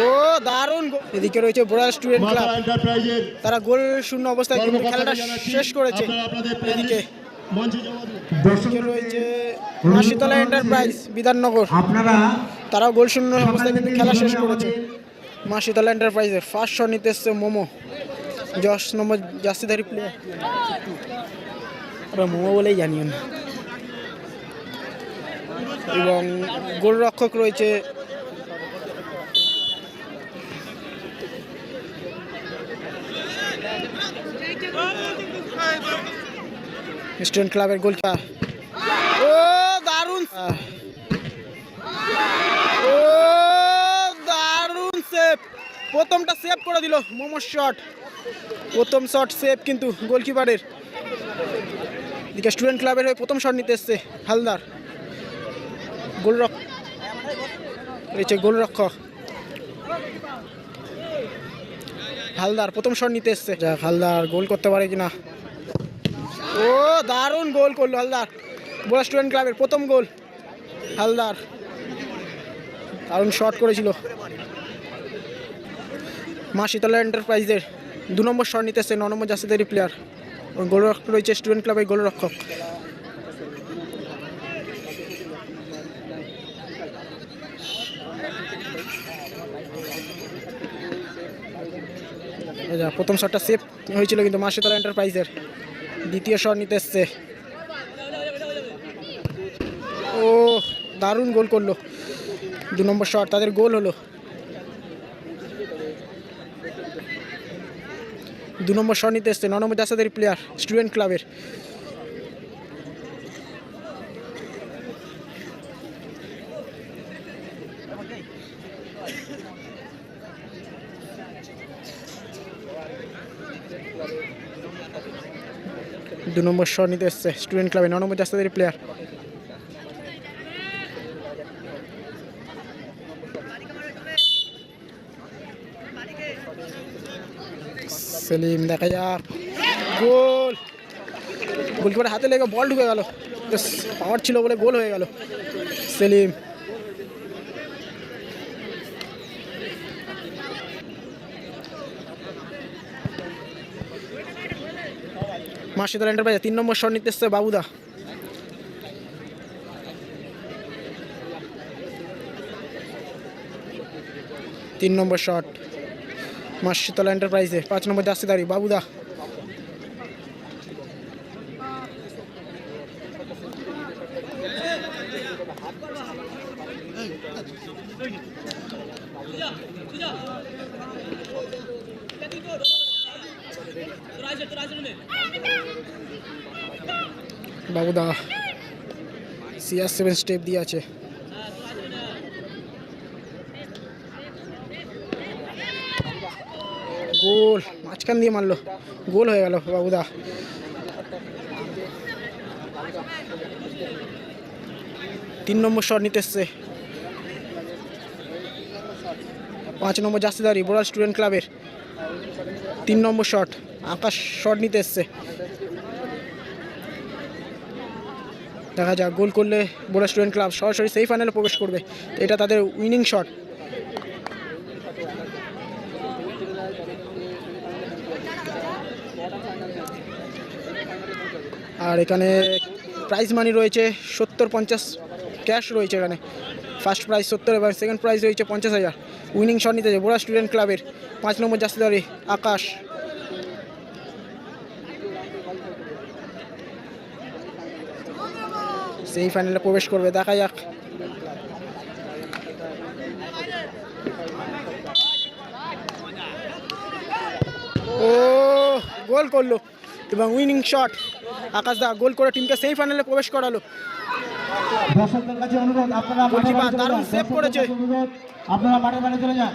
ও দারুণ! এদিকে রয়েছে বোড়া স্টুডেন্ট ক্লাব, তারা গোল শূন্য অবস্থায় কিন্তু খেলাটা শেষ করেছে। এদিকে রয়েছে মাসিতলা এন্টারপ্রাইজ বিধাননগর, তারাও গোল শূন্য অবস্থায় কিন্তু খেলা শেষ করেছে। মাসিতলা এন্টারপ্রাইজের ফার্স্ট শট নিতে এসছে মোমো, 10 নম্বর জার্সিধারী প্লেয়ার। আমরা মোমো বলেই জানিও না। এবং গোলরক্ষক রয়েছে স্টুডেন্ট ক্লাবের গোলকিপার। ও দারুণ! ও দারুণ সেভ! প্রথমটা সেভ করে দিল মোমোর শট, প্রথম শট সেভ কিন্তু গোলকিপারের। এদিকে স্টুডেন্ট ক্লাবের হয়ে প্রথম শট নিতে এসছে হালদার, গোলরক্ষক হালদার প্রথম শট নিতে এসছে। যাক, হালদার গোল করতে পারে কিনা। ও দারুণ গোল করলো হালদার, বোড়া স্টুডেন্ট ক্লাবের প্রথম গোল হালদার, দারুণ শট করেছিল। মাসিতলা এন্টারপ্রাইজের 2 নম্বর শট নিতে এসছে 9 নম্বর জার্সিধারী প্লেয়ার। গোলরক্ষক রয়েছে স্টুডেন্ট ক্লাবের গোলরক্ষক। প্রথম শটটা সেভ হয়েছিল কিন্তু মাসিতলা এন্টারপ্রাইজের। দ্বিতীয় শট নিতে এসছে, ও দারুণ গোল করলো, 2 নম্বর শট তাদের গোল হলো। 2 নম্বর শট নিতে এসছে 9 নম্বর জার্সিধারী প্লেয়ার স্টুডেন্ট ক্লাবের। দু নম্বর শট নিতে এসছে স্টুডেন্ট ক্লাবে 9 নম্বর জার্সিধারী প্লেয়ার। সেলিম, দেখা যাক, গোল! গোলকিপারের হাতে লেগে বল ঢুকে গেল, পাওয়ার ছিল বলে গোল হয়ে গেল। সেলিম মাসিতলা এন্টারপ্রাইজ 3 নম্বর শট নিতে এসছে বাবুদা। তিন নম্বর শট মাসিতলা এন্টারপ্রাইজে 5 নম্বর জার্সিধারী বাবুদা। বাবুদা CR7 স্টেপ দিয়ে আছে। গোল, মাঝখান দিয়ে মারলো, গোল হয়ে গেল বাবুদা। তিন নম্বর শট নিতে এসছে 5 নম্বর জার্সিধারী বোড়াল স্টুডেন্ট ক্লাবের। 3 নম্বর শট আকাশ শট নিতে এসছে, দেখা যাক গোল করলে বোড়া স্টুডেন্ট ক্লাব সরাসরি সেই ফাইনালে প্রবেশ করবে। এটা তাদের উইনিং শট। আর এখানে প্রাইজ মানি রয়েছে 70-50 ক্যাশ রয়েছে এখানে। ফার্স্ট প্রাইজ 70 এবং সেকেন্ড প্রাইজ রয়েছে 50,000। উইনিং শট নিতে বোড়া স্টুডেন্ট ক্লাবের 5 নম্বর জার্সিধারী আকাশ। সেই ফাইনালে প্রবেশ করবে, দেখা যাক। ও গোল করলো এবং উইনিং শট আকাশ দা গোল করে টিমকে সেই ফাইনালে প্রবেশ করালো। দর্শকদের কাছে অনুরোধ, আপনারা মাঠে চলে যান।